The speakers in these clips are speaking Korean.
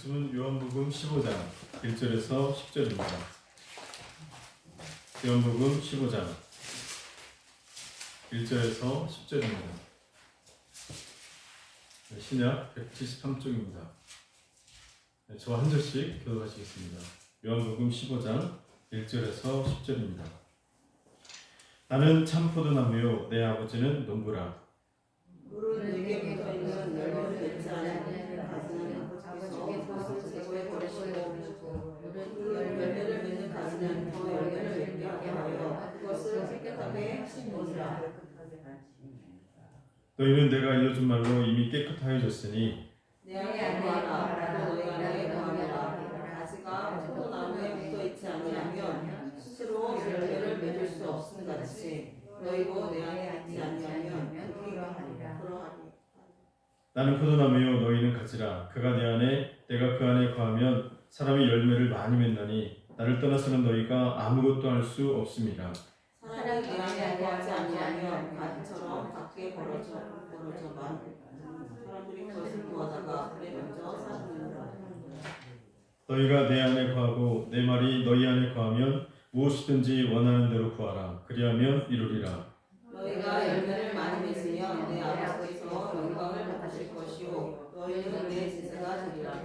말씀은 요한복음 15장 1절에서 10절입니다. 요한복음 15장 1절에서 10절입니다. 신약 173쪽입니다. 저와 한 절씩 교독하시겠습니다. 요한복음 15장 1절에서 10절입니다. 나는 참 포도나무요 내 아버지는 농부라. 물은 내게 붙어있는 열매를 맺지 않는 가지는 아버지께서 그것을 제거해 버리시고 그 열매를 맺는 가지는 더 열매를 맺게 하여 그것을 깨끗하게 하시니라. 너희는 내가 알려준 말로 이미 깨끗하여졌으니 내 안에 거하라. 또 너희 안에 거하리라. 가지가 포도나무에 붙어있지 아니하면 스스로 열매를 맺을 수 없음 같이 너희도 내 안에 있지 아니하면 그러하리라. 나는 포도나무요 너희는 가지라. 그가 내 안에 내가 그 안에 거하면 사람이 열매를 많이 맺나니 나를 떠나서는 너희가 아무것도 할 수 없음이라. 사람이 내 안에 거하지 아니하면 가지처럼 밖에 벌어져만 사람들이 그것을 구하다가 불에 던져 사느니라. 너희가 내 안에 거하고 내 말이 너희 안에 거하면 무엇이든지 원하는 대로 구하라. 그리하면 이루리라. 너희가 열매를 많이 맺으면 내 아버지께서 영광을 받으실 것이요 너희는 내 제자가 되리라.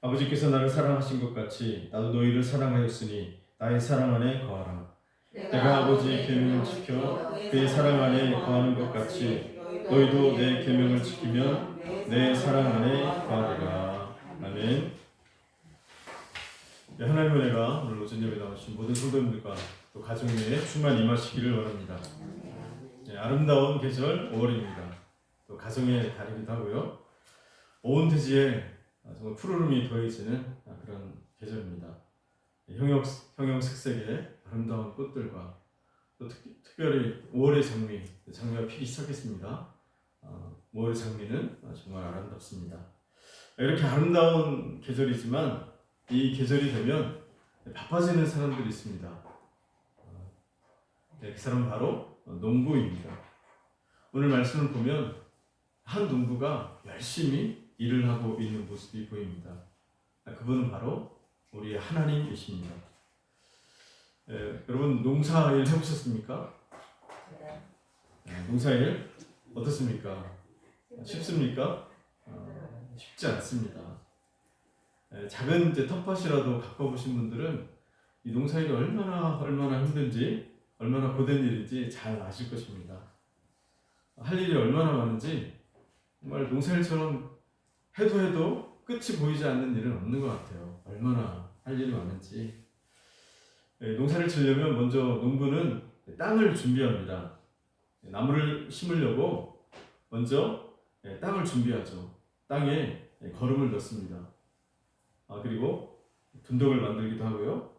아버지께서 나를 사랑하신 것 같이 나도 너희를 사랑하였으니 나의 사랑 안에 거하라. 내가 아버지의 계명을 지켜 그의 사랑 안에 거하는 것 같이 너희도 내 계명을 지키면 내 사랑 안에 거하리라. 아멘. 하나님의 은혜가 오늘 오전 예배 나오신 모든 성도님들과 또 가정에 충만 임하시기를 원합니다. 아름다운 계절 5월입니다. 또 가정의 달이기도 하고요. 온 대지에 정말 푸르름이 더해지는 그런 계절입니다. 형형색색의 아름다운 꽃들과 또 특별히 5월의 장미가 피기 시작했습니다. 5월의 장미는 정말 아름답습니다. 이렇게 아름다운 계절이지만 이 계절이 되면 바빠지는 사람들이 있습니다. 그 사람은 바로 농부입니다. 오늘 말씀을 보면 한 농부가 열심히 일을 하고 있는 모습이 보입니다. 그분은 바로 우리 하나님이십니다. 여러분 농사일 해보셨습니까? 농사일 어떻습니까? 쉽습니까? 쉽지 않습니다. 작은 텃밭이라도 가꿔보신 분들은 이 농사일이 얼마나 힘든지 얼마나 고된 일인지 잘 아실 것입니다. 할 일이 얼마나 많은지 정말 농사일처럼 해도 끝이 보이지 않는 일은 없는 것 같아요. 얼마나 할 일이 많은지. 농사를 지으려면 먼저 농부는 땅을 준비합니다. 나무를 심으려고 먼저 땅을 준비하죠. 땅에 거름을 넣습니다. 그리고 분독을 만들기도 하고요.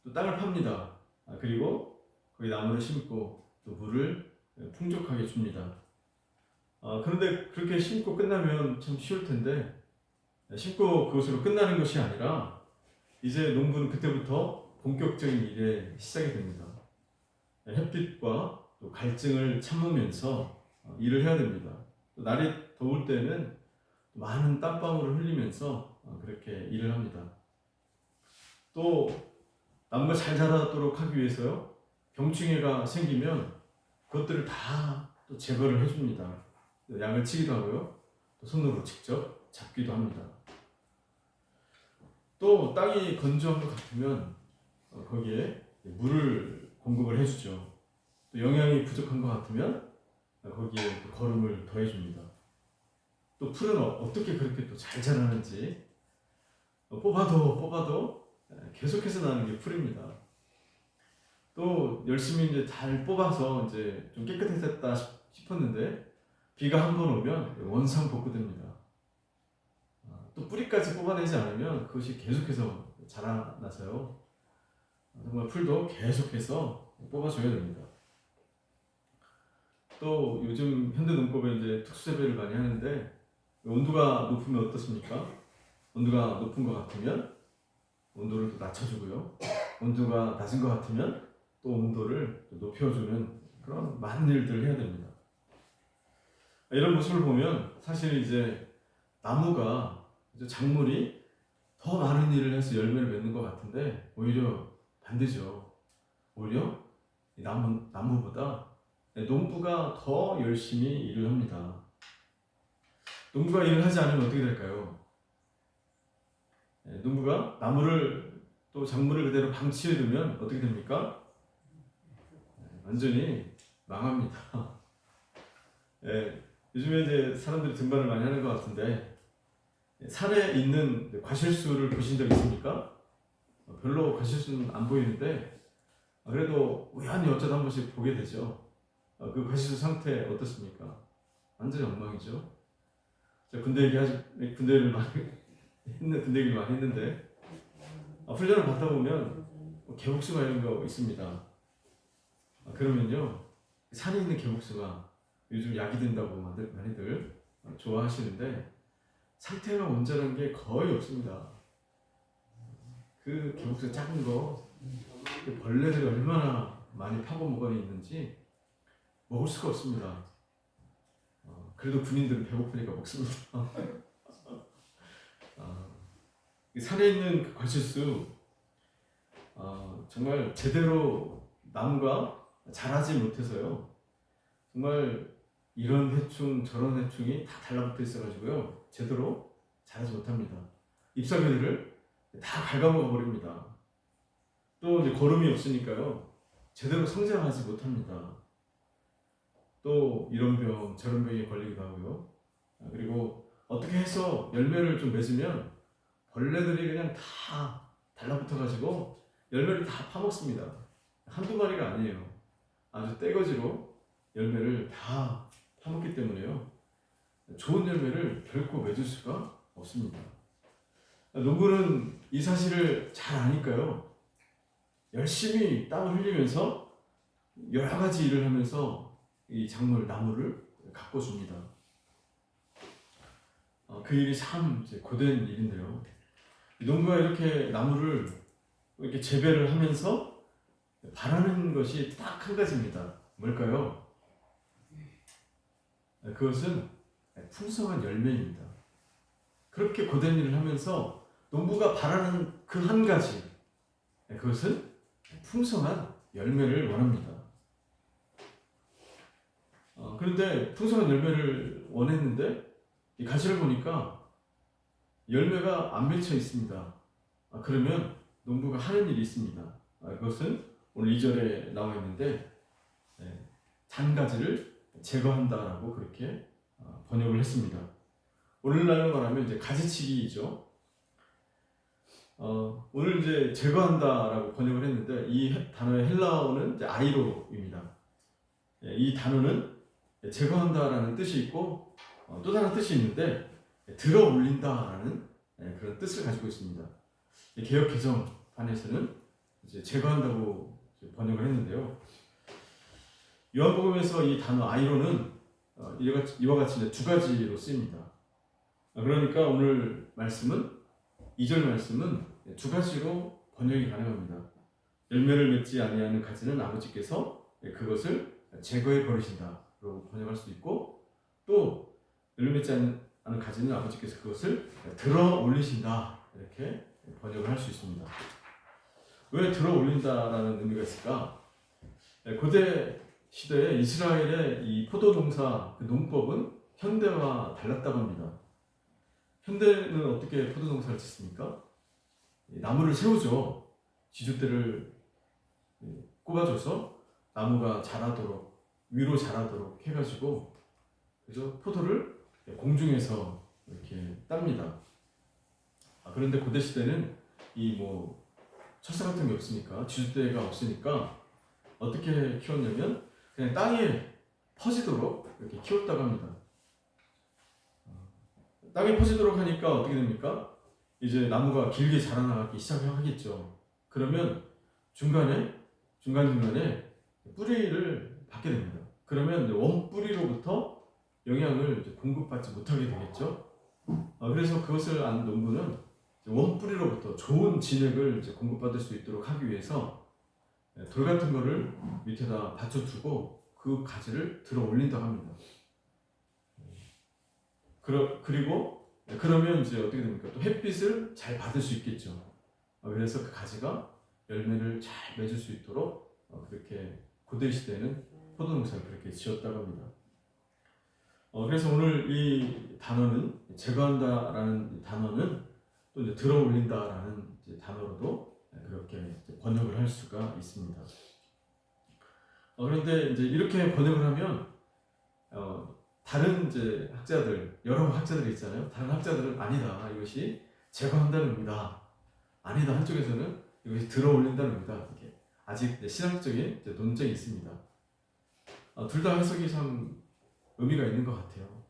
또 땅을 팝니다. 그리고 거기 나무를 심고 또 물을 풍족하게 줍니다. 그런데 그렇게 심고 끝나면 참 쉬울 텐데 심고 그것으로 끝나는 것이 아니라 이제 농부는 그때부터 본격적인 일에 시작이 됩니다. 햇빛과 또 갈증을 참으면서 일을 해야 됩니다. 또 날이 더울 때는 많은 땀방울을 흘리면서 그렇게 일을 합니다. 또 나무가 잘 자라도록 하기 위해서요, 병충해가 생기면 그것들을 다 또 제거를 해줍니다. 양을 치기도 하고요, 또 손으로 직접 잡기도 합니다. 또 땅이 건조한 것 같으면 거기에 물을 공급을 해주죠. 또 영양이 부족한 것 같으면 거기에 거름을 더해줍니다. 또 풀은 어떻게 그렇게 또 잘 자라는지 뽑아도 계속해서 나는 게 풀입니다. 또 열심히 이제 잘 뽑아서 이제 좀 깨끗해졌다 싶었는데 비가 한 번 오면 원상복구됩니다. 또 뿌리까지 뽑아내지 않으면 그것이 계속해서 자라나서요. 정말 풀도 계속해서 뽑아줘야 됩니다. 또 요즘 현대 농법에 이제 특수재배를 많이 하는데 온도가 높으면 어떻습니까? 온도가 높은 것 같으면 온도를 또 낮춰주고요. 온도가 낮은 것 같으면 또 온도를 또 높여주는 그런 많은 일들을 해야 됩니다. 이런 모습을 보면 사실 이제 나무가 이제 작물이 더 많은 일을 해서 열매를 맺는 것 같은데 오히려 반대죠. 오히려 이 나무보다 농부가 더 열심히 일을 합니다. 농부가 일을 하지 않으면 어떻게 될까요? 농부가 나무를 또 작물을 그대로 방치해 두면 어떻게 됩니까? 완전히 망합니다. 요즘에 이제 사람들이 등반을 많이 하는 것 같은데 산에 있는 과실수를 보신 적 있습니까? 별로 과실수는 안 보이는데 그래도 우연히 어쩌다 한 번씩 보게 되죠. 그 과실수 상태 어떻습니까? 완전히 엉망이죠. 제가 군대를 많이 군대 얘기를 많이 했는데 훈련을 받다 보면 개복수가 이런 거 있습니다. 그러면요 산에 있는 개복수가 요즘 약이 된다고 많이들 좋아하시는데 상태가 온전한 게 거의 없습니다. 그 개복수 작은 거 그 벌레들이 얼마나 많이 파고 먹어 있는지 먹을 수가 없습니다. 그래도 군인들은 배고프니까 먹습니다. 산에 있는 그 과실수 정말 제대로 나무가 자라지 못해서요. 정말 이런 해충 저런 해충이 다 달라붙어 있어가지고요. 제대로 자라지 못합니다. 잎사귀들을 다 갉아먹어 버립니다. 또 이제 거름이 없으니까요. 제대로 성장하지 못합니다. 또 이런 병 저런 병에 걸리기도 하고요. 그리고 어떻게 해서 열매를 좀 맺으면 벌레들이 그냥 다 달라붙어가지고 열매를 다 파먹습니다. 한두 마리가 아니에요. 아주 떼거지로 열매를 다 파먹기 때문에요. 좋은 열매를 결코 맺을 수가 없습니다. 농부는 이 사실을 잘 아니까요. 열심히 땀을 흘리면서 여러 가지 일을 하면서 이 작물, 나무를 가꿔줍니다. 그 일이 참 이제 고된 일인데요. 농부가 이렇게 나무를 이렇게 재배를 하면서 바라는 것이 딱 한 가지입니다. 뭘까요? 그것은 풍성한 열매입니다. 그렇게 고된 일을 하면서 농부가 바라는 그 한 가지, 그것은 풍성한 열매를 원합니다. 그런데 풍성한 열매를 원했는데 이 가지를 보니까 열매가 안 맺혀 있습니다. 그러면 농부가 하는 일이 있습니다. 그것은 오늘 2절에 나와 있는데 잔가지를 제거한다라고 그렇게 번역을 했습니다. 오늘날로 말하면 이제 가지치기이죠. 오늘 이제 제거한다라고 번역을 했는데 이 단어의 헬라어는 이제 아이로입니다. 이 단어는 제거한다라는 뜻이 있고 또 다른 뜻이 있는데 들어 올린다라는 그런 뜻을 가지고 있습니다. 개역 개정판에서는 이제 제거한다고 번역을 했는데요. 요한복음에서 이 단어 아이로는 이와 같이 이제 두 가지로 쓰입니다. 그러니까 오늘 말씀은 2절 말씀은 두 가지로 번역이 가능합니다. 열매를 맺지 아니하는 가지는 아버지께서 그것을 제거해 버리신다라고 번역할 수 있고 또 열매 맺지 않은 가지는 아버지께서 그것을 들어 올리신다 이렇게 번역을 할 수 있습니다. 왜 들어 올린다라는 의미가 있을까? 고대 시대에 이스라엘의 이 포도 농사 그 농법은 현대와 달랐다고 합니다. 현대는 어떻게 포도 농사를 짓습니까? 나무를 세우죠. 지주대를 꼽아줘서 나무가 자라도록 위로 자라도록 해가지고 그래서 포도를 공중에서 이렇게 땁니다. 그런데 고대 시대는 이 철사 같은 게 없으니까 지주대가 없으니까 어떻게 키웠냐면 그냥 땅에 퍼지도록 이렇게 키웠다고 합니다. 땅에 퍼지도록 하니까 어떻게 됩니까? 이제 나무가 길게 자라나기 시작하겠죠. 그러면 중간중간에 뿌리를 받게 됩니다. 그러면 원뿌리로부터 영양을 이제 공급받지 못하게 되겠죠. 그래서 그것을 아는 농부는 원뿌리로부터 좋은 진액을 이제 공급받을 수 있도록 하기 위해서 돌 같은 거를 밑에다 받쳐두고 그 가지를 들어 올린다고 합니다. 그리고 그러면 이제 어떻게 됩니까? 또 햇빛을 잘 받을 수 있겠죠. 그래서 그 가지가 열매를 잘 맺을 수 있도록 그렇게 고대 시대에는 포도농사를 그렇게 지었다고 합니다. 그래서 오늘 이 단어는 제거한다라는 단어는 또 이제 들어올린다라는 이제 단어로도 그렇게 이제 번역을 할 수가 있습니다. 그런데 이제 이렇게 번역을 하면 다른 이제 학자들, 여러 학자들이 있잖아요. 다른 학자들은 아니다, 이것이 제거한다는 의미다. 아니다, 한쪽에서는 이것이 들어올린다는 의미다. 이렇게 아직 신학적인 이제 논쟁이 있습니다. 둘 다 해석이 참 의미가 있는 것 같아요.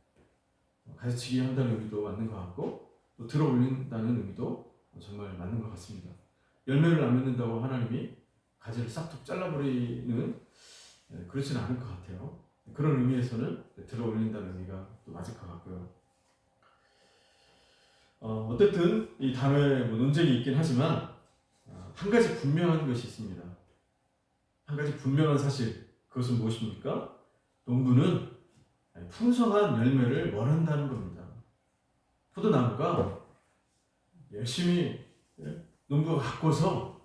가지치기 한다는 의미도 맞는 것 같고, 또 들어올린다는 의미도 정말 맞는 것 같습니다. 열매를 안 맺는다고 하나님이 가지를 싹둑 잘라버리는 그렇지는 않을 것 같아요. 그런 의미에서는 들어올린다는 의미가 또 맞을 것 같고요. 어쨌든 이 단어에 뭐 논쟁이 있긴 하지만 한 가지 분명한 것이 있습니다. 한 가지 분명한 사실, 그것은 무엇입니까? 농부는 풍성한 열매를 원한다는 겁니다. 포도나무가 열심히 농부가 가꿔서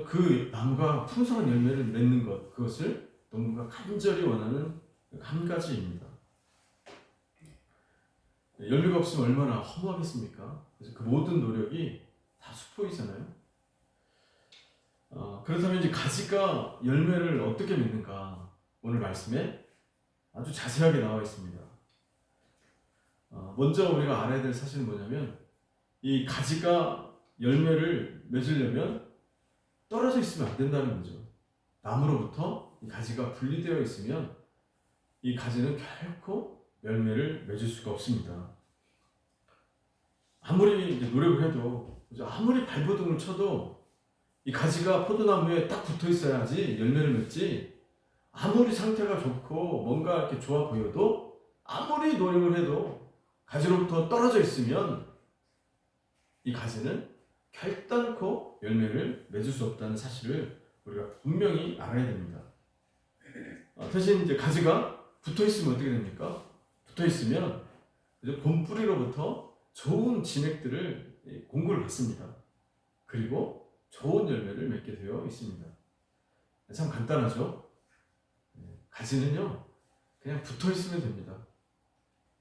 그 나무가 풍성한 열매를 맺는 것, 그것을 농부가 간절히 원하는 한 가지입니다. 열매가 없으면 얼마나 허무하겠습니까? 그래서 그 모든 노력이 다 수포이잖아요. 그렇다면 이제 가지가 열매를 어떻게 맺는가? 오늘 말씀에 아주 자세하게 나와 있습니다. 먼저 우리가 알아야 될 사실은 뭐냐면, 이 가지가 열매를 맺으려면 떨어져 있으면 안 된다는 거죠. 나무로부터 이 가지가 분리되어 있으면 이 가지는 결코 열매를 맺을 수가 없습니다. 아무리 이제 노력을 해도, 아무리 발버둥을 쳐도 이 가지가 포도나무에 딱 붙어 있어야지 열매를 맺지, 아무리 상태가 좋고 뭔가 이렇게 좋아 보여도 아무리 노력을 해도 가지로부터 떨어져 있으면 이 가지는 결단코 열매를 맺을 수 없다는 사실을 우리가 분명히 알아야 됩니다. 대신 이제 가지가 붙어 있으면 어떻게 됩니까? 붙어 있으면 본뿌리로부터 좋은 진액들을 공급을 받습니다. 그리고 좋은 열매를 맺게 되어 있습니다. 참 간단하죠? 가지는요, 그냥 붙어 있으면 됩니다.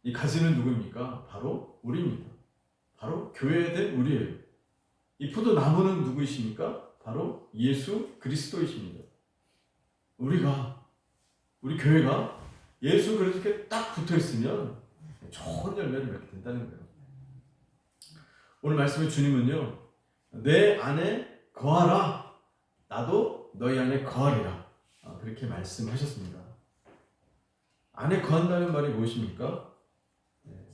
이 가지는 누구입니까? 바로 우리입니다. 바로 교회된 우리예요. 이 포도나무는 누구이십니까? 바로 예수 그리스도이십니다. 우리 교회가 예수 그리스도께 딱 붙어 있으면 좋은 열매를 맺게 된다는 거예요. 오늘 말씀의 주님은요, 내 안에 거하라, 나도 너희 안에 거하리라, 그렇게 말씀하셨습니다. 안에 거한다는 말이 무엇입니까?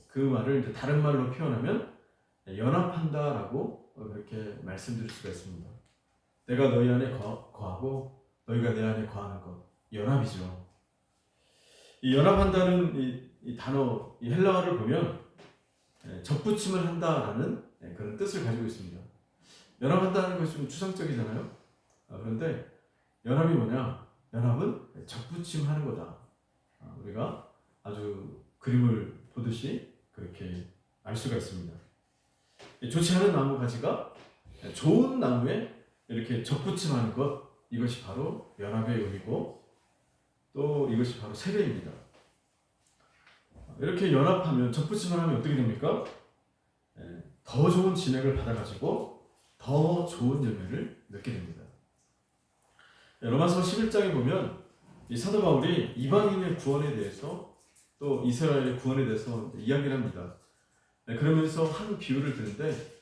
그 말을 이제 다른 말로 표현하면 연합한다라고 그렇게 말씀드릴 수가 있습니다. 내가 너희 안에 거하고 너희가 내 안에 거하는 것, 연합이죠. 이 연합한다는 이 단어, 이 헬라어를 보면 접붙임을 한다라는 그런 뜻을 가지고 있습니다. 연합한다는 것이 좀 추상적이잖아요. 그런데 연합이 뭐냐? 연합은 접붙임하는 거다. 우리가 아주 그림을 보듯이 그렇게 알 수가 있습니다. 좋지 않은 나무 가지가 좋은 나무에 이렇게 접붙임하는 것, 이것이 바로 연합의 의미고, 또 이것이 바로 세례입니다. 이렇게 연합하면, 접붙임을 하면 어떻게 됩니까? 더 좋은 진액을 받아가지고 더 좋은 열매를 맺게 됩니다. 로마서 11장에 보면 이 사도 바울이 이방인의 구원에 대해서, 또 이스라엘의 구원에 대해서 이야기를 합니다. 그러면서 한 비유를 드는데,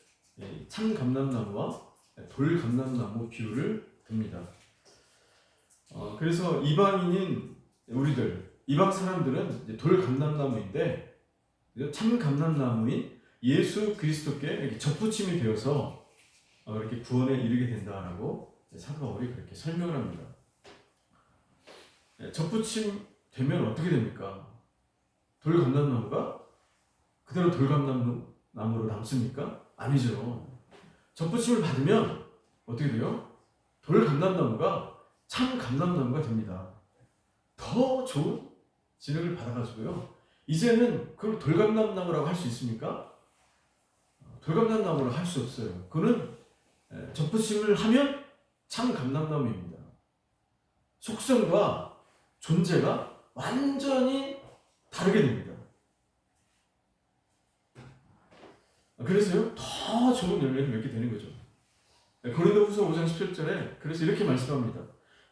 참감람나무와 돌감람나무 비유를 듭니다. 그래서 이방인인 우리들, 이방 사람들은 돌감람나무인데, 참감람나무인 예수 그리스도께 이렇게 접붙임이 되어서 이렇게 구원에 이르게 된다라고 사도 바울이 그렇게 설명을 합니다. 접붙임 되면 어떻게 됩니까? 돌감람나무가 그대로 돌감나무로 남습니까? 아니죠. 접붙임을 받으면 어떻게 돼요? 돌감람나무가 참감람나무가 됩니다. 더 좋은 진액을 받아가지고요, 이제는 그걸 돌감람나무라고 할 수 있습니까? 돌감람나무를 할 수 없어요. 그는 접붙임을 하면 참 감람나무입니다. 속성과 존재가 완전히 다르게 됩니다. 그래서요, 더 좋은 열매를 맺게 되는 거죠. 고린도후서 5장 17절에 그래서 이렇게 말씀합니다.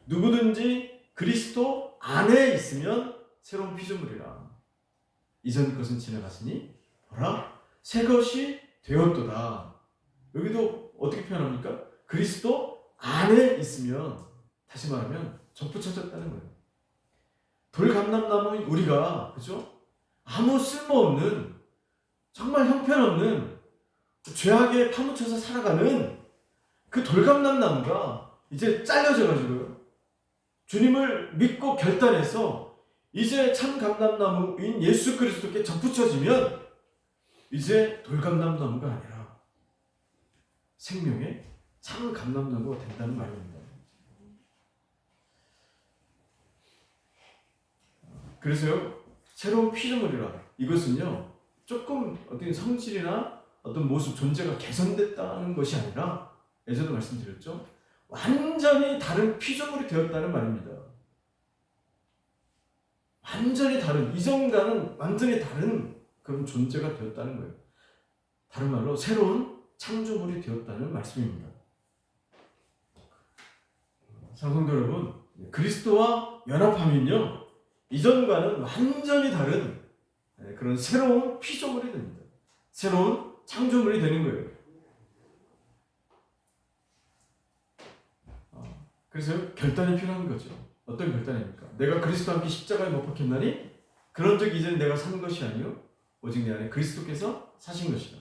누구든지 그리스도 안에 있으면 새로운 피조물이라. 이전 것은 지나갔으니 보라 새 것이 되었도다. 여기도 어떻게 표현합니까? 그리스도 안에 있으면, 다시 말하면 접붙여졌다는 거예요. 돌감람나무인 우리가, 그죠? 아무 쓸모없는, 정말 형편없는 죄악에 파묻혀서 살아가는 그 돌감람나무가 이제 잘려져 가지고요, 주님을 믿고 결단해서 이제 참 감람나무인 예수 그리스도께 접붙여지면 이제 돌감람나무가 아니라 생명의 참 감람나무가 된다는 말입니다. 그래서요, 새로운 피조물이라, 이것은요 조금 어떤 성질이나 어떤 모습, 존재가 개선됐다는 것이 아니라, 예전에 말씀드렸죠, 완전히 다른 피조물이 되었다는 말입니다. 완전히 다른, 이전과는 완전히 다른 그런 존재가 되었다는 거예요. 다른 말로 새로운 창조물이 되었다는 말씀입니다. 사랑하는 성도 여러분, 그리스도와 연합하면요, 이전과는 완전히 다른 그런 새로운 피조물이 됩니다. 새로운 창조물이 되는 거예요. 그래서 결단이 필요한 거죠. 어떤 결단입니까? 내가 그리스도와 함께 십자가에 못 박혔나니 그런 적 이제는 내가 사는 것이 아니요 오직 내 안에 그리스도께서 사신 것이다.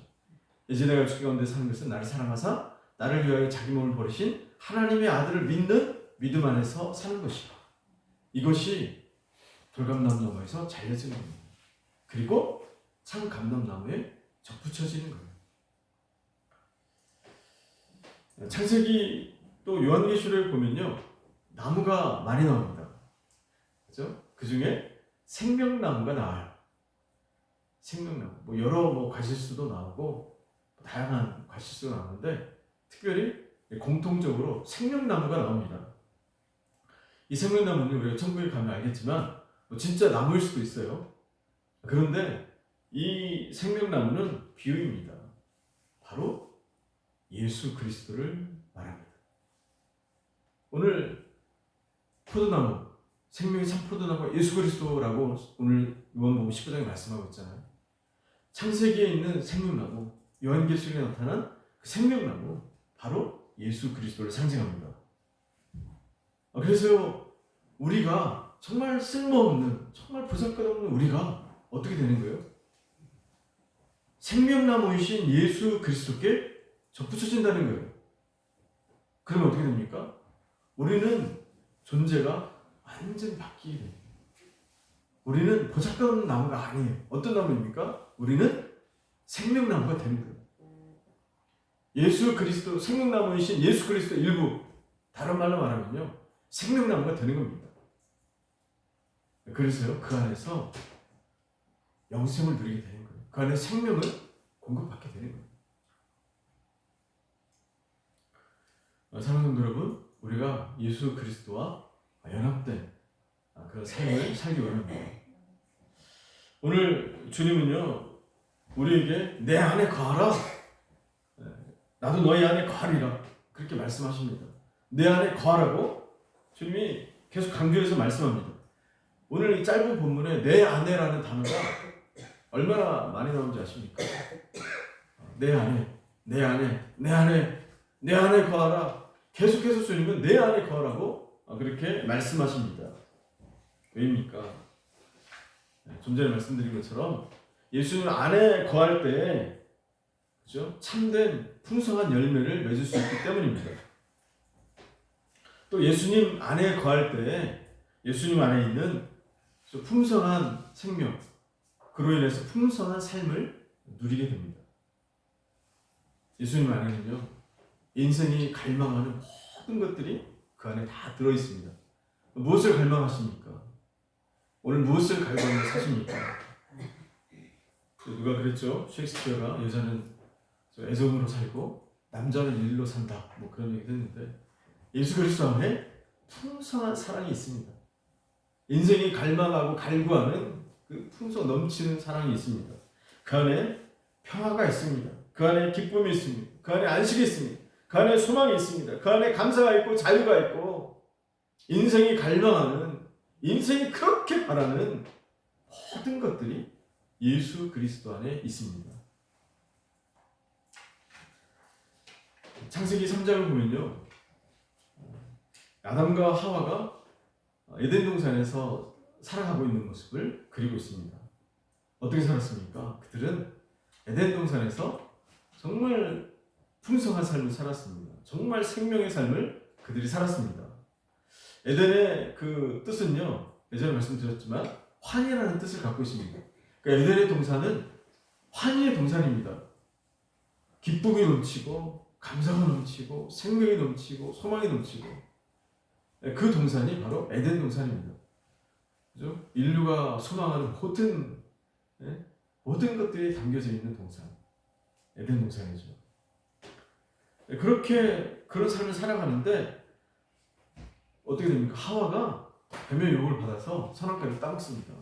이제 내가 죽기 가운데 사는 것은 나를 사랑하사 나를 위하여 자기 몸을 버리신 하나님의 아들을 믿는 믿음 안에서 사는 것이다. 이것이 돌감람나무에서 잘려지는 겁니다. 그리고 참 감람나무에 접붙여지는 거예요. 창세기 또 요한계시록에 보면요, 나무가 많이 나옵니다. 그죠? 그 중에 생명나무가 나와요. 생명나무. 여러 과실수도 나오고 다양한 과실수가 나오는데 특별히 공통적으로 생명나무가 나옵니다. 이 생명나무는 우리가 천국에 가면 알겠지만 진짜 나무일 수도 있어요. 그런데 이 생명나무는 비유입니다. 바로 예수 그리스도를 말합니다. 오늘 포도나무, 생명의 참 포도나무가 예수 그리스도라고 오늘 요한복음 19장에 말씀하고 있잖아요. 창세기에 있는 생명나무, 요한계시록에 나타난 그 생명나무, 바로 예수 그리스도를 상징합니다. 그래서 우리가 정말 쓸모없는, 정말 보잘것없는 우리가 어떻게 되는 거예요? 생명나무이신 예수 그리스도께 접붙여진다는 거예요. 그러면 어떻게 됩니까? 우리는 존재가 완전히 바뀌게 됩니다. 우리는 보잘것없는 나무가 아니에요. 어떤 나무입니까? 우리는 생명나무가 되는 거예요. 예수 그리스도, 생명나무이신 예수 그리스도 일부, 다른 말로 말하면요, 생명나무가 되는 겁니다. 그래서요, 그 안에서 영생을 누리게 되는 거예요. 그 안에 생명을 공급받게 되는 거예요. 사랑하는 성도 여러분, 우리가 예수 그리스도와 연합된 그런 삶을 살기 원합니다. 오늘 주님은요, 우리에게 내 안에 거하라, 나도 너희 안에 거하리라, 그렇게 말씀하십니다. 내 안에 거하라고 주님이 계속 강조해서 말씀합니다. 오늘 이 짧은 본문에 내 안에라는 단어가 얼마나 많이 나오는지 아십니까? 내 안에, 내 안에, 내 안에, 내 안에 거하라. 계속해서 주님은 내 안에 거하라고 그렇게 말씀하십니다. 왜입니까? 좀 전에 말씀드린 것처럼 예수님 안에 거할 때, 그죠? 참된 풍성한 열매를 맺을 수 있기 때문입니다. 또 예수님 안에 거할 때 예수님 안에 있는 풍성한 생명, 그로 인해서 풍성한 삶을 누리게 됩니다. 예수님 안에는요, 인생이 갈망하는 모든 것들이 그 안에 다 들어있습니다. 무엇을 갈망하십니까? 오늘 무엇을 갈망하며 사십니까? 누가 그랬죠? 셰익스피어가 여자는 애정으로 살고 남자는 일로 산다. 뭐 그런 얘기도 했는데 예수 그리스도 안에 풍성한 사랑이 있습니다. 인생이 갈망하고 갈구하는 그 풍성 넘치는 사랑이 있습니다. 그 안에 평화가 있습니다. 그 안에 기쁨이 있습니다. 그 안에 안식이 있습니다. 그 안에 소망이 있습니다. 그 안에 감사가 있고 자유가 있고 인생이 갈망하는 인생이 그렇게 바라는 모든 것들이 예수 그리스도 안에 있습니다. 창세기 3장을 보면요, 아담과 하와가 에덴 동산에서 살아가고 있는 모습을 그리고 있습니다. 어떻게 살았습니까? 그들은 에덴 동산에서 정말 풍성한 삶을 살았습니다. 정말 생명의 삶을 그들이 살았습니다. 에덴의 그 뜻은요, 예전에 말씀드렸지만 환희라는 뜻을 갖고 있습니다. 그러니까 에덴의 동산은 환희의 동산입니다. 기쁨이 넘치고 감사가 넘치고 생명이 넘치고 소망이 넘치고 그 동산이 바로 에덴 동산입니다. 그죠? 인류가 소망하는 모든 것들이 담겨져 있는 동산, 에덴 동산이죠. 그렇게 그런 삶을 살아가는데 어떻게 됩니까? 하와가 뱀의 유혹을 받아서 선악과를 따먹습니다.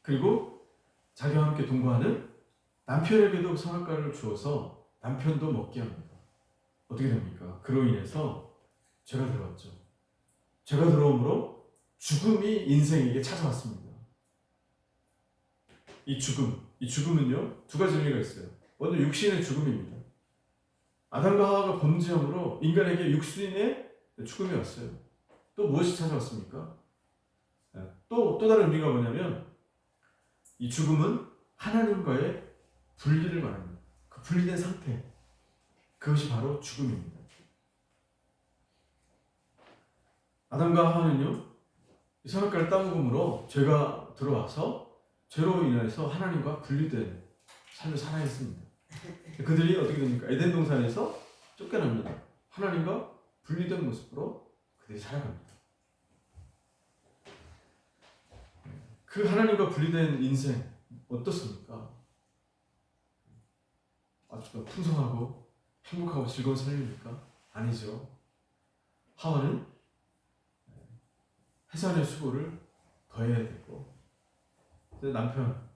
그리고 자기와 함께 동거하는 남편에게도 선악과를 주어서 남편도 먹게 합니다. 어떻게 됩니까? 그로 인해서 죄가 들어왔죠. 죄가 들어오므로 죽음이 인생에게 찾아왔습니다. 이 죽음은요, 두 가지 의미가 있어요. 먼저 육신의 죽음입니다. 아담과 하와가 범죄함으로 인간에게 육신의 죽음이 왔어요. 또 무엇이 찾아왔습니까? 또 다른 의미가 뭐냐면 이 죽음은 하나님과의 분리를 말합니다. 그 분리된 상태, 그것이 바로 죽음입니다. 아담과 하와는요, 이 선악과를 따먹음으로 죄가 들어와서 죄로 인해서 하나님과 분리된 삶을 살아야 했습니다. 그들이 어떻게 됩니까? 에덴 동산에서 쫓겨납니다. 하나님과 분리된 모습으로 그들이 살아갑니다. 그 하나님과 분리된 인생 어떻습니까? 아주 풍성하고 행복하고 즐거운 삶입니까? 아니죠. 하와는 해산의 수고를 더해야 되고, 남편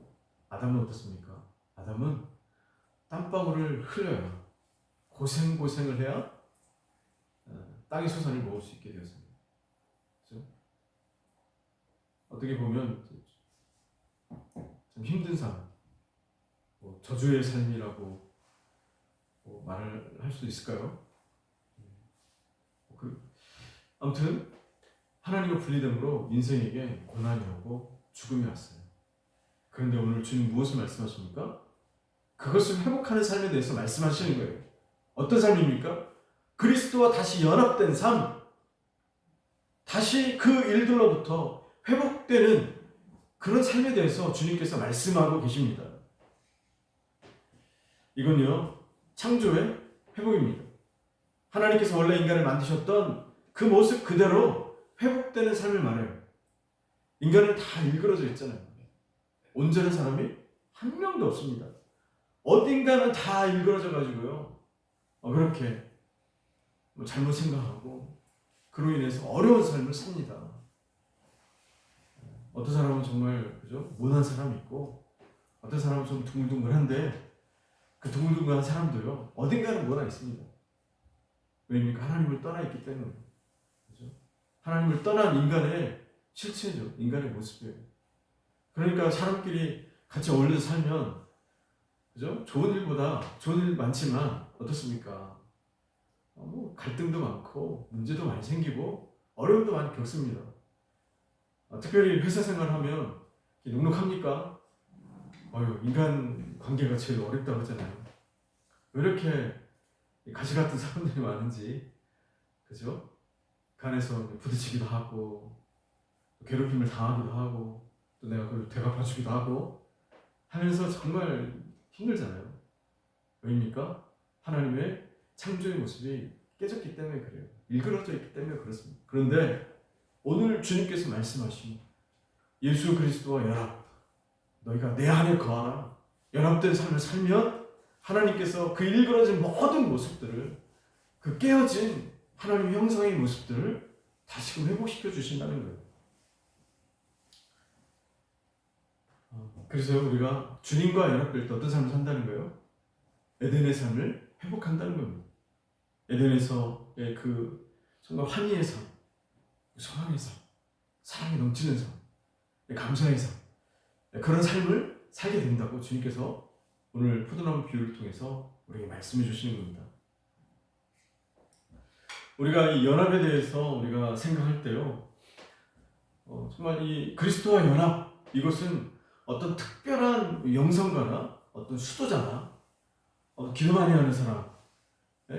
아담은 어떻습니까? 아담은 땀방울을 흘려야, 고생을 해야 땅의 소산을 먹을 수 있게 되었습니다. 그렇죠? 어떻게 보면 참 힘든 삶, 저주의 삶이라고 말을 할 수 있을까요? 아무튼 하나님과 분리됨으로 인생에게 고난이 오고 죽음이 왔어요. 그런데 오늘 주님 무엇을 말씀하십니까? 그것을 회복하는 삶에 대해서 말씀하시는 거예요. 어떤 삶입니까? 그리스도와 다시 연합된 삶, 다시 그 일들로부터 회복되는 그런 삶에 대해서 주님께서 말씀하고 계십니다. 이건요, 창조의 회복입니다. 하나님께서 원래 인간을 만드셨던 그 모습 그대로 회복되는 삶을 말해요. 인간은 다 일그러져 있잖아요. 온전한 사람이 한 명도 없습니다. 어딘가는 다 일그러져 가지고요, 그렇게 잘못 생각하고 그로 인해서 어려운 삶을 삽니다. 어떤 사람은 정말 그죠? 모난 사람이 있고, 어떤 사람은 좀 둥글둥글한데 그 둥글둥글한 사람도요, 어딘가는 뭐가 있습니다. 왜입니까? 하나님을 떠나 있기 때문에. 그죠? 하나님을 떠난 인간의 실체죠. 인간의 모습이에요. 그러니까 사람끼리 같이 어울려서 살면, 그죠? 좋은 일 많지만 어떻습니까? 갈등도 많고 문제도 많이 생기고 어려움도 많이 겪습니다. 특별히 회사 생활하면 눅눅합니까? 인간 관계가 제일 어렵다고 하잖아요. 왜 이렇게 가시 같은 사람들이 많은지, 그죠? 그 안에서 부딪히기도 하고, 괴롭힘을 당하기도 하고, 또 내가 그걸 되갚아주기도 하고 하면서 정말 힘들잖아요. 왜입니까? 하나님의 창조의 모습이 깨졌기 때문에 그래요. 일그러져 있기 때문에 그렇습니다. 그런데 오늘 주님께서 말씀하신 예수 그리스도와 연합, 너희가 내 안에 거하라, 연합된 삶을 살면 하나님께서 그 일그러진 모든 모습들을, 그 깨어진 하나님의 형상의 모습들을 다시금 회복시켜 주신다는 거예요. 그래서 우리가 주님과 연합될 때 어떤 삶을 산다는 거예요? 에덴의 삶을 회복한다는 겁니다. 에덴에서의 그 정말 환희의 삶, 소망의 삶, 사랑이 넘치는 삶, 감사의 삶, 그런 삶을 살게 된다고 주님께서 오늘 포도나무 비유를 통해서 우리에게 말씀해 주시는 겁니다. 우리가 이 연합에 대해서 우리가 생각할 때요, 정말 이 그리스도와 연합, 이것은 어떤 특별한 영성가나 어떤 수도자나 기도 많이 하는 사람,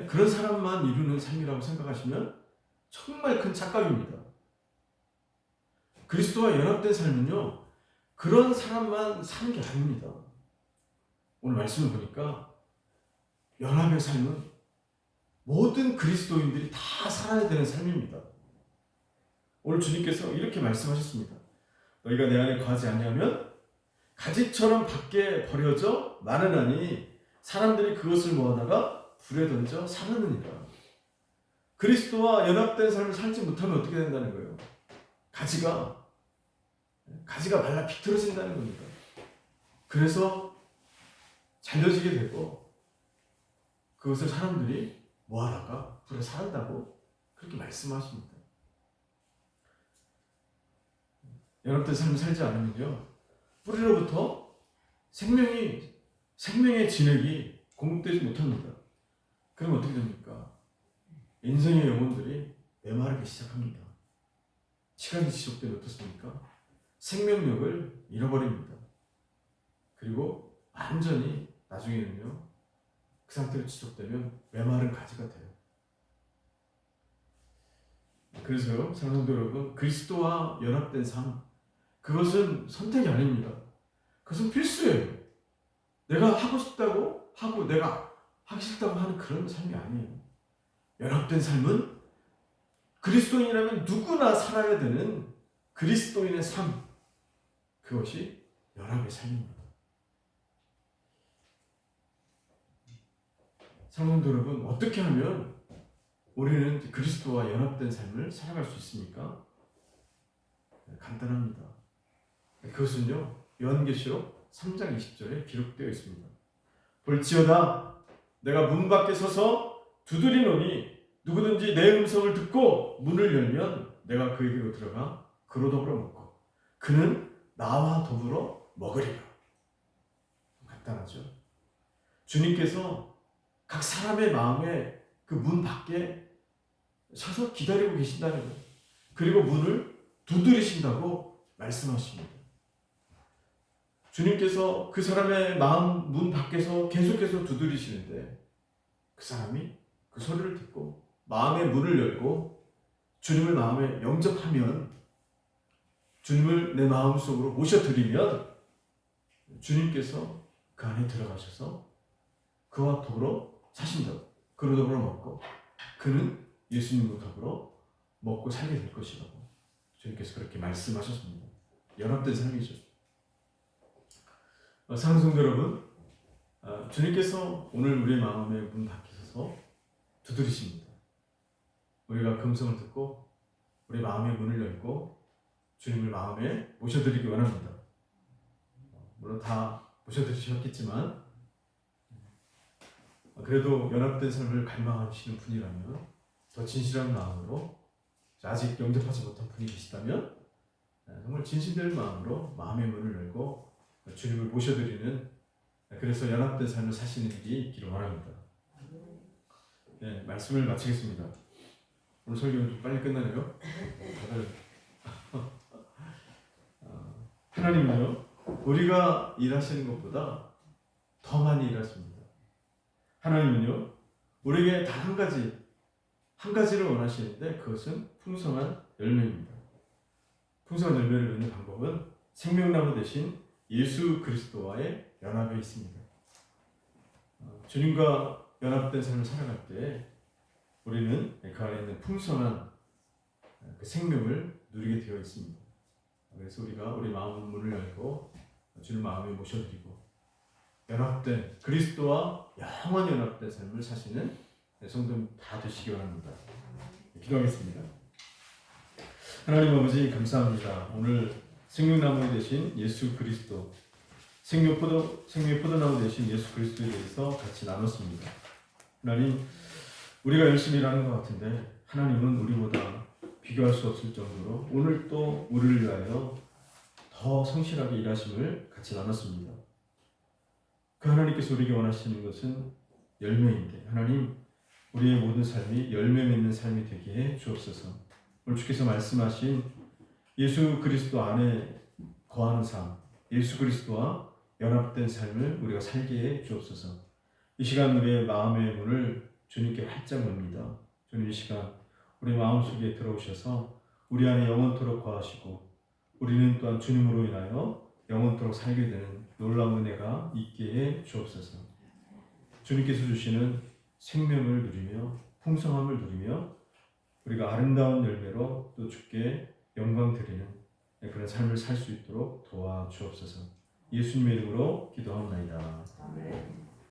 그런 사람만 이루는 삶이라고 생각하시면 정말 큰 착각입니다. 그리스도와 연합된 삶은요, 그런 사람만 사는 게 아닙니다. 오늘 말씀을 보니까 연합의 삶은 모든 그리스도인들이 다 살아야 되는 삶입니다. 오늘 주님께서 이렇게 말씀하셨습니다. 너희가 내 안에 거하지 아니하면 가지처럼 밖에 버려져 마르나니 사람들이 그것을 모아다가 불에 던져 사르느니라. 그리스도와 연합된 삶을 살지 못하면 어떻게 된다는 거예요? 가지가 말라 비틀어진다는 겁니다. 그래서 잘려지게 되고 그것을 사람들이 모아다가 불에 사른다고 그렇게 말씀하십니다. 연합된 삶을 살지 않으면요, 뿌리로부터 생명의 진액이 공급되지 못합니다. 그럼 어떻게 됩니까? 인생의 영혼들이 메마르기 시작합니다. 시간이 지속되면 어떻습니까? 생명력을 잃어버립니다. 그리고 완전히 나중에는요, 그 상태로 지속되면 메마른 가지가 돼요. 그래서요, 사랑하는 여러분, 그리스도와 연합된 삶, 그것은 선택이 아닙니다. 그것은 필수예요. 내가 하고 싶다고 하고 내가 하기 싫다고 하는 그런 삶이 아니에요. 연합된 삶은 그리스도인이라면 누구나 살아야 되는 그리스도인의 삶, 그것이 연합의 삶입니다. 사랑하는 여러분, 어떻게 하면 우리는 그리스도와 연합된 삶을 살아갈 수 있습니까? 간단합니다. 그것은요, 요한계시록 3장 20절에 기록되어 있습니다. 볼지어다 내가 문 밖에 서서 두드리노니 누구든지 내 음성을 듣고 문을 열면 내가 그에게로 들어가 그로 더불어 먹고 그는 나와 더불어 먹으리라. 간단하죠? 주님께서 각 사람의 마음에 그 문 밖에 서서 기다리고 계신다는 거예요. 그리고 문을 두드리신다고 말씀하십니다. 주님께서 그 사람의 마음 문 밖에서 계속해서 두드리시는데 그 사람이 그 소리를 듣고 마음의 문을 열고 주님을 마음에 영접하면, 주님을 내 마음속으로 모셔드리면 주님께서 그 안에 들어가셔서 그와 더불어 사신다고, 그로 더불어 먹고 그는 예수님과 더불어 먹고 살게 될 것이라고 주님께서 그렇게 말씀하셨습니다. 연합된 삶이죠. 사랑하는 성도 여러분, 주님께서 오늘 우리의 마음의 문 밖에 서서 두드리십니다. 우리가 금성을 듣고 우리 마음의 문을 열고 주님을 마음에 모셔드리기 원합니다. 물론 다 모셔드리셨겠지만 그래도 연합된 삶을 갈망하시는 분이라면, 더 진실한 마음으로, 아직 영접하지 못한 분이 계시다면 정말 진실된 마음으로 마음의 문을 열고 주님을 모셔드리는, 그래서 연합된 삶을 사시는 일이 있기를 원합니다. 네, 말씀을 마치겠습니다. 오늘 설교는 좀 빨리 끝나네요. 다들 하나님은요, 우리가 일하시는 것보다 더 많이 일하십니다. 하나님은요, 우리에게 단 한 가지를 원하시는데 그것은 풍성한 열매입니다. 풍성한 열매를 맺는 방법은 생명나무 대신 예수 그리스도와의 연합에 있습니다. 주님과 연합된 삶을 살아갈 때 우리는 그 안에 있는 풍성한 그 생명을 누리게 되어 있습니다. 그래서 우리가 우리 마음 문을 열고 주님 마음에 모셔드리고 연합된 그리스도와 영원히 연합된 삶을 사시는 성도님 다 되시기 바랍니다. 기도하겠습니다. 하나님 아버지 감사합니다. 오늘 생명나무 되신 예수 그리스도, 생명의 포도나무 되신 예수 그리스도에 대해서 같이 나눴습니다. 하나님, 우리가 열심히 일하는 것 같은데 하나님은 우리보다 비교할 수 없을 정도로 오늘 또 우리를 위하여 더 성실하게 일하심을 같이 나눴습니다. 그 하나님께서 우리에게 원하시는 것은 열매인데, 하나님, 우리의 모든 삶이 열매 맺는 삶이 되게 해 주옵소서. 오늘 주께서 말씀하신 예수 그리스도 안에 거하는 삶, 예수 그리스도와 연합된 삶을 우리가 살게 해 주옵소서. 이 시간 우리의 마음의 문을 주님께 활짝 엽니다. 주님, 이 시간 우리 마음속에 들어오셔서 우리 안에 영원토록 거하시고 우리는 또한 주님으로 인하여 영원토록 살게 되는 놀라운 은혜가 있게 해 주옵소서. 주님께서 주시는 생명을 누리며 풍성함을 누리며 우리가 아름다운 열매로 또 주께 영광 드리는 그런 삶을 살 수 있도록 도와주옵소서. 예수님의 이름으로 기도합니다. 아멘.